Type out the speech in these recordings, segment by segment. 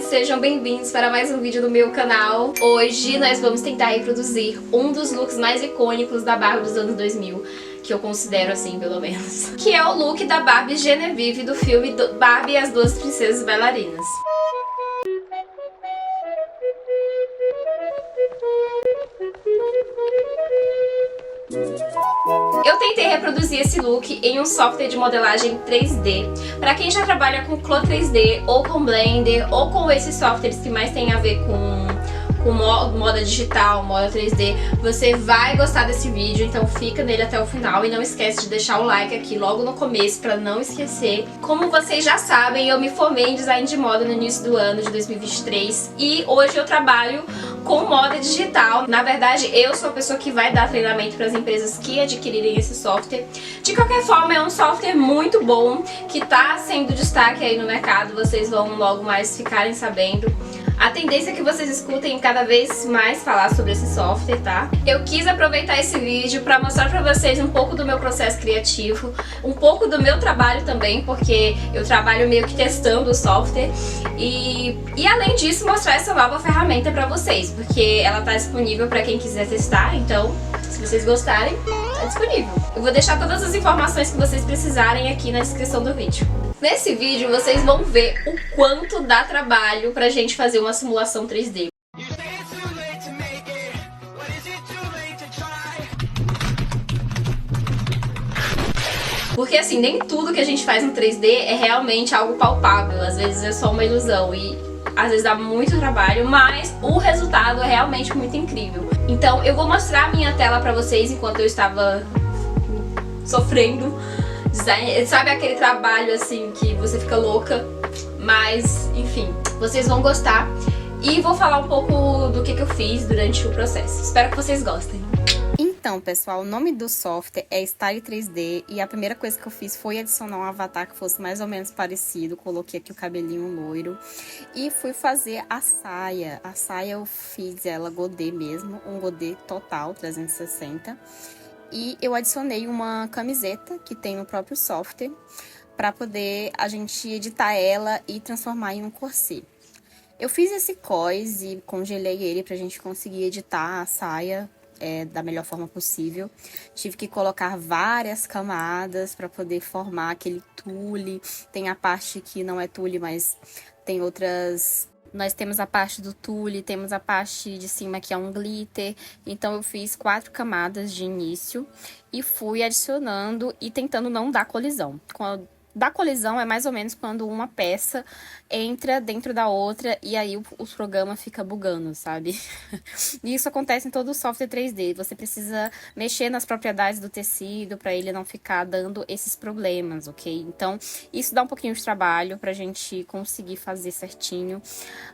sejam bem-vindos para mais um vídeo do meu canal. Hoje nós vamos tentar reproduzir um dos looks mais icônicos da Barbie dos anos 2000, que eu considero assim, pelo menos, que é o look da Barbie Genevieve do filme Barbie e as Duas Princesas Bailarinas. Eu tentei reproduzir esse look em um software de modelagem 3D. Para quem já trabalha com Clo 3D, ou com Blender, ou com esses softwares que mais tem a ver com moda digital, moda 3D, você vai gostar desse vídeo, então fica nele até o final e não esquece de deixar o like aqui logo no começo para não esquecer. Como vocês já sabem, eu me formei em design de moda no início do ano de 2023 e hoje eu trabalho com moda digital. Na verdade, eu sou a pessoa que vai dar treinamento para as empresas que adquirirem esse software. De qualquer forma, é um software muito bom, que está sendo destaque aí no mercado, vocês vão logo mais ficarem sabendo. A tendência é que vocês escutem cada vez mais falar sobre esse software, tá? Eu quis aproveitar esse vídeo para mostrar para vocês um pouco do meu processo criativo, um pouco do meu trabalho também, porque eu trabalho meio que testando o software e além disso mostrar essa nova ferramenta para vocês, porque ela tá disponível para quem quiser testar, então se vocês gostarem, tá disponível. Eu vou deixar todas as informações que vocês precisarem aqui na descrição do vídeo. Nesse vídeo vocês vão ver o quanto dá trabalho pra gente fazer uma simulação 3D. Porque assim, nem tudo que a gente faz no 3D é realmente algo palpável, às vezes é só uma ilusão e às vezes dá muito trabalho, mas o resultado é realmente muito incrível. Então eu vou mostrar a minha tela pra vocês enquanto eu estava sofrendo. Sabe aquele trabalho assim que você fica louca? Mas, enfim, vocês vão gostar. E vou falar um pouco do que eu fiz durante o processo. Espero que vocês gostem. Então, pessoal, o nome do software é Style 3D e a primeira coisa que eu fiz foi adicionar um avatar que fosse mais ou menos parecido. Coloquei aqui o cabelinho loiro e fui fazer a saia. A saia eu fiz ela godê mesmo, um godê total, 360. E eu adicionei uma camiseta que tem no próprio software para poder a gente editar ela e transformar em um corset. Eu fiz esse cós e congelei ele para a gente conseguir editar a saia da melhor forma possível. Tive que colocar várias camadas para poder formar aquele tule. Tem a parte que não é tule, mas tem outras... Nós temos a parte do tule, temos a parte de cima que é um glitter. Então eu fiz 4 camadas de início e fui adicionando e tentando não dar colisão. Quando dá colisão é mais ou menos quando uma peça entra dentro da outra e aí o programa fica bugando, sabe? E isso acontece em todo o software 3D. Você precisa mexer nas propriedades do tecido para ele não ficar dando esses problemas, ok? Então, isso dá um pouquinho de trabalho pra gente conseguir fazer certinho,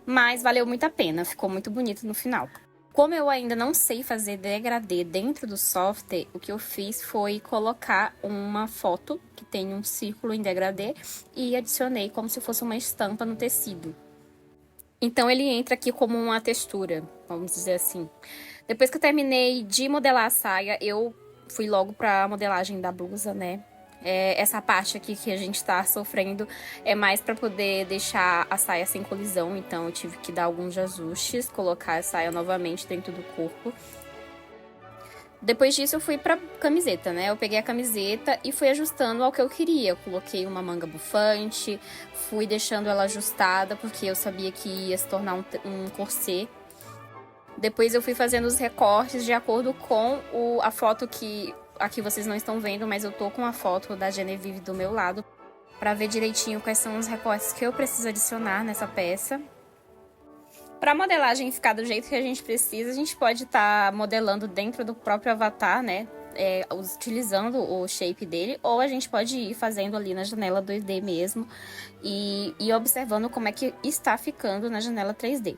mas valeu muito a pena, ficou muito bonito no final. Como eu ainda não sei fazer degradê dentro do software, o que eu fiz foi colocar uma foto que tem um círculo em degradê e adicionei como se fosse uma estampa no tecido. Então ele entra aqui como uma textura, vamos dizer assim. Depois que eu terminei de modelar a saia, eu fui logo para a modelagem da blusa, né? Essa parte aqui que a gente tá sofrendo é mais para poder deixar a saia sem colisão, então eu tive que dar alguns ajustes, colocar a saia novamente dentro do corpo. Depois disso eu fui pra camiseta, né? Eu peguei a camiseta e fui ajustando ao que eu queria. Eu coloquei uma manga bufante, fui deixando ela ajustada porque eu sabia que ia se tornar um corset. Depois eu fui fazendo os recortes de acordo com a foto que... Aqui vocês não estão vendo, mas eu tô com a foto da Genevieve do meu lado para ver direitinho quais são os recortes que eu preciso adicionar nessa peça. Para a modelagem ficar do jeito que a gente precisa, a gente pode estar modelando dentro do próprio avatar, né? Utilizando o shape dele, ou a gente pode ir fazendo ali na janela 2D mesmo e observando como é que está ficando na janela 3D.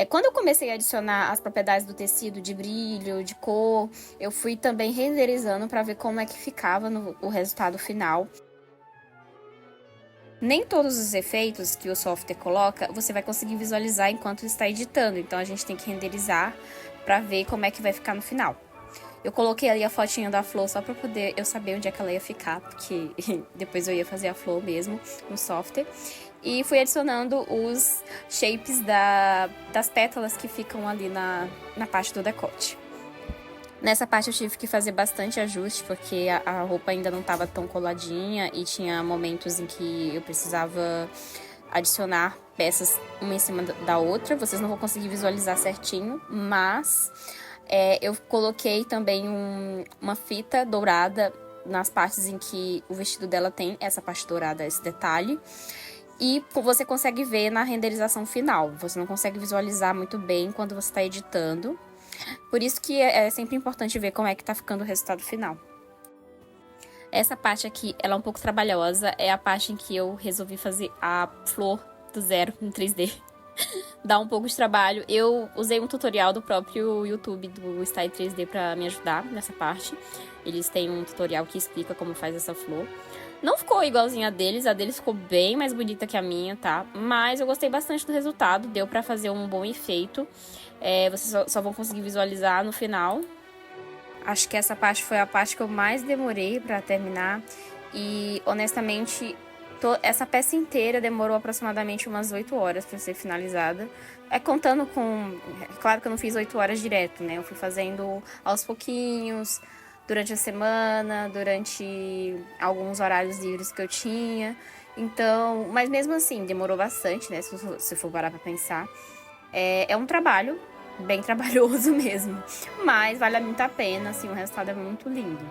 Quando eu comecei a adicionar as propriedades do tecido, de brilho, de cor, eu fui também renderizando para ver como é que ficava o resultado final. Nem todos os efeitos que o software coloca, você vai conseguir visualizar enquanto está editando, então a gente tem que renderizar para ver como é que vai ficar no final. Eu coloquei ali a fotinha da flor só pra poder eu saber onde é que ela ia ficar, porque depois eu ia fazer a flor mesmo no software. E fui adicionando os shapes das pétalas que ficam ali na parte do decote. Nessa parte eu tive que fazer bastante ajuste, porque a roupa ainda não estava tão coladinha e tinha momentos em que eu precisava adicionar peças uma em cima da outra. Vocês não vão conseguir visualizar certinho, mas eu coloquei também uma fita dourada nas partes em que o vestido dela tem essa parte dourada, esse detalhe. E você consegue ver na renderização final. Você não consegue visualizar muito bem quando você está editando. Por isso que é sempre importante ver como é que tá ficando o resultado final. Essa parte aqui, ela é um pouco trabalhosa. É a parte em que eu resolvi fazer a flor do zero em 3D. Dá um pouco de trabalho. Eu usei um tutorial do próprio YouTube do Style 3D pra me ajudar nessa parte. Eles têm um tutorial que explica como faz essa flor. Não ficou igualzinha a deles ficou bem mais bonita que a minha, tá? Mas eu gostei bastante do resultado, deu pra fazer um bom efeito. Vocês só vão conseguir visualizar no final. Acho que essa parte foi a parte que eu mais demorei pra terminar. E, honestamente, essa peça inteira demorou aproximadamente umas 8 horas pra ser finalizada. Contando com... Claro que eu não fiz 8 horas direto, né? Eu fui fazendo aos pouquinhos, durante a semana, durante alguns horários livres que eu tinha. Então, mas mesmo assim, demorou bastante, né? Se for parar pra pensar. É um trabalho bem trabalhoso mesmo, mas vale muito a pena, assim, o resultado é muito lindo.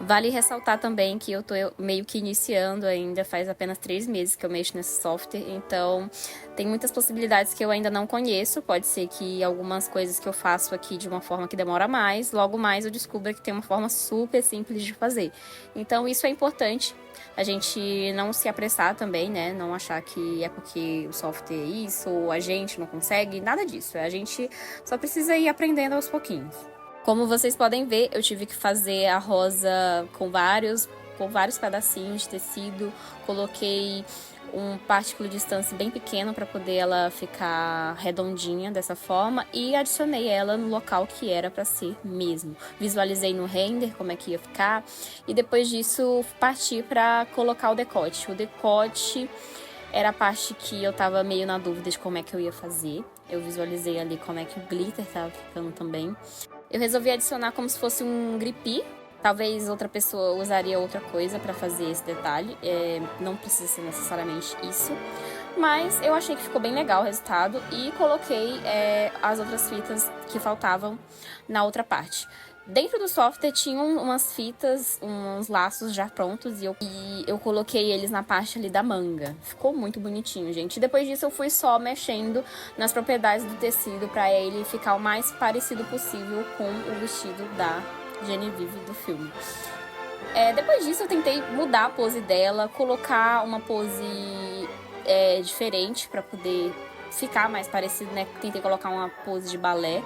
Vale ressaltar também que eu tô meio que iniciando ainda, faz apenas 3 meses que eu mexo nesse software, então tem muitas possibilidades que eu ainda não conheço. Pode ser que algumas coisas que eu faço aqui de uma forma que demora mais, logo mais eu descubra que tem uma forma super simples de fazer. Então isso é importante, a gente não se apressar também, né? Não achar que é porque o software é isso, ou a gente não consegue, nada disso. A gente só precisa ir aprendendo aos pouquinhos. Como vocês podem ver, eu tive que fazer a rosa com vários pedacinhos de tecido. Coloquei um partículo de distância bem pequeno para poder ela ficar redondinha dessa forma. E adicionei ela no local que era para ser mesmo. Visualizei no render como é que ia ficar. E depois disso, parti para colocar o decote. O decote era a parte que eu tava meio na dúvida de como é que eu ia fazer. Eu visualizei ali como é que o glitter tava ficando também. Eu resolvi adicionar como se fosse um grippy. Talvez outra pessoa usaria outra coisa para fazer esse detalhe. Não precisa ser necessariamente isso. Mas eu achei que ficou bem legal o resultado. E coloquei as outras fitas que faltavam na outra parte. Dentro do software tinham umas fitas, uns laços já prontos. E eu coloquei eles na parte ali da manga. Ficou muito bonitinho, gente. E depois disso eu fui só mexendo nas propriedades do tecido para ele ficar o mais parecido possível com o vestido da Genevieve do filme. Depois disso eu tentei mudar a pose dela, colocar uma pose diferente para poder ficar mais parecido, né? Tentei colocar uma pose de balé.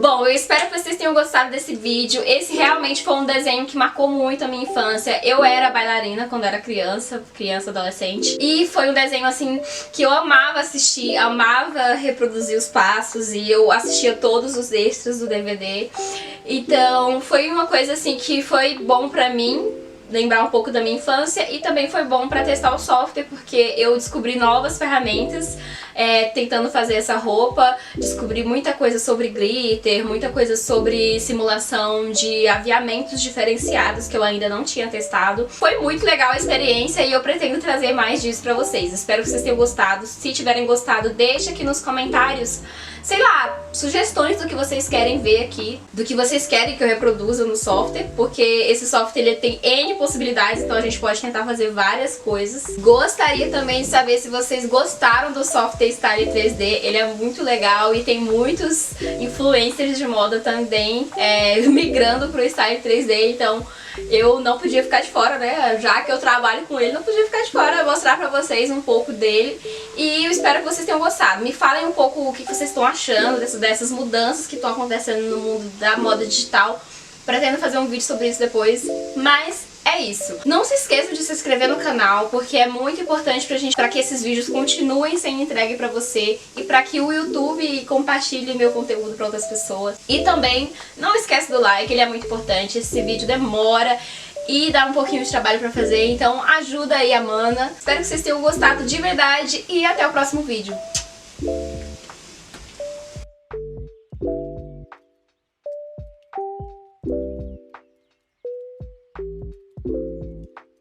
Bom, eu espero que vocês tenham gostado desse vídeo. Esse realmente foi um desenho que marcou muito a minha infância. Eu era bailarina quando era criança, adolescente. E foi um desenho, assim, que eu amava assistir, amava reproduzir os passos. E eu assistia todos os extras do DVD. Então, foi uma coisa, assim, que foi bom pra mim lembrar um pouco da minha infância, e também foi bom pra testar o software, porque eu descobri novas ferramentas tentando fazer essa roupa, descobri muita coisa sobre glitter, muita coisa sobre simulação de aviamentos diferenciados que eu ainda não tinha testado. Foi muito legal a experiência e eu pretendo trazer mais disso pra vocês. Espero que vocês tenham gostado. Se tiverem gostado, deixa aqui nos comentários, sei lá, sugestões do que vocês querem ver aqui, do que vocês querem que eu reproduza no software, porque esse software ele tem N possibilidades, então a gente pode tentar fazer várias coisas. Gostaria também de saber se vocês gostaram do software Style 3D, ele é muito legal e tem muitos influencers de moda também migrando pro Style 3D, então eu não podia ficar de fora, né? Já que eu trabalho com ele, não podia ficar de fora, mostrar pra vocês um pouco dele. E eu espero que vocês tenham gostado. Me falem um pouco o que vocês estão achando dessas mudanças que estão acontecendo no mundo da moda digital. Pretendo fazer um vídeo sobre isso depois, mas é isso. Não se esqueça de se inscrever no canal, porque é muito importante pra que esses vídeos continuem sendo entregue pra você e pra que o YouTube compartilhe meu conteúdo pra outras pessoas. E também não esquece do like, ele é muito importante. Esse vídeo demora e dá um pouquinho de trabalho pra fazer, então ajuda aí a mana. Espero que vocês tenham gostado de verdade e até o próximo vídeo.